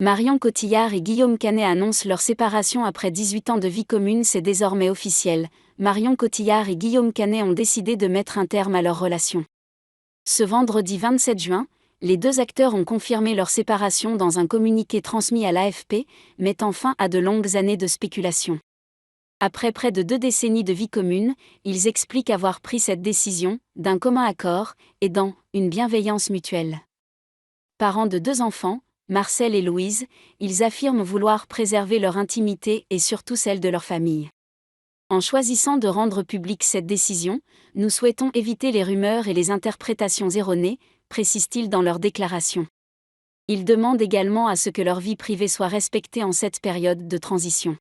Marion Cotillard et Guillaume Canet annoncent leur séparation après 18 ans de vie commune. C'est désormais officiel. Marion Cotillard et Guillaume Canet ont décidé de mettre un terme à leur relation. Ce vendredi 27 juin, les deux acteurs ont confirmé leur séparation dans un communiqué transmis à l'AFP, mettant fin à de longues années de spéculation. Après près de 2 décennies de vie commune, ils expliquent avoir pris cette décision, d'un commun accord, et dans une bienveillance mutuelle. Parents de 2 enfants, Marcel et Louise, ils affirment vouloir préserver leur intimité et surtout celle de leur famille. En choisissant de rendre publique cette décision, nous souhaitons éviter les rumeurs et les interprétations erronées, précisent-ils dans leur déclaration. Ils demandent également à ce que leur vie privée soit respectée en cette période de transition.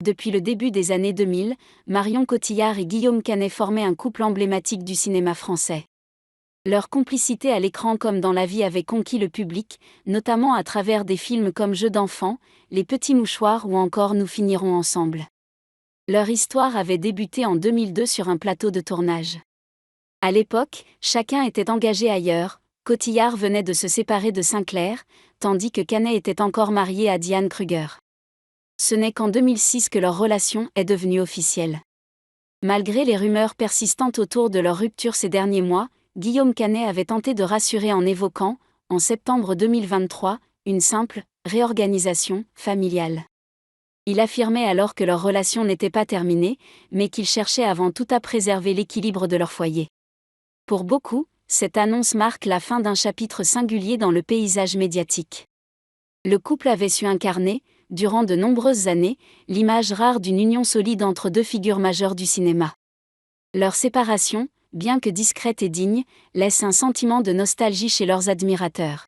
Depuis le début des années 2000, Marion Cotillard et Guillaume Canet formaient un couple emblématique du cinéma français. Leur complicité à l'écran comme dans la vie avait conquis le public, notamment à travers des films comme Jeux d'enfants, Les Petits Mouchoirs ou encore Nous finirons ensemble. Leur histoire avait débuté en 2002 sur un plateau de tournage. À l'époque, chacun était engagé ailleurs. Cotillard venait de se séparer de Sinclair, tandis que Canet était encore marié à Diane Kruger. Ce n'est qu'en 2006 que leur relation est devenue officielle. Malgré les rumeurs persistantes autour de leur rupture ces derniers mois, Guillaume Canet avait tenté de rassurer en évoquant, en septembre 2023, une simple réorganisation familiale. Il affirmait alors que leur relation n'était pas terminée, mais qu'ils cherchaient avant tout à préserver l'équilibre de leur foyer. Pour beaucoup, cette annonce marque la fin d'un chapitre singulier dans le paysage médiatique. Le couple avait su incarner, durant de nombreuses années, l'image rare d'une union solide entre 2 figures majeures du cinéma. Leur séparation, bien que discrète et digne, laisse un sentiment de nostalgie chez leurs admirateurs.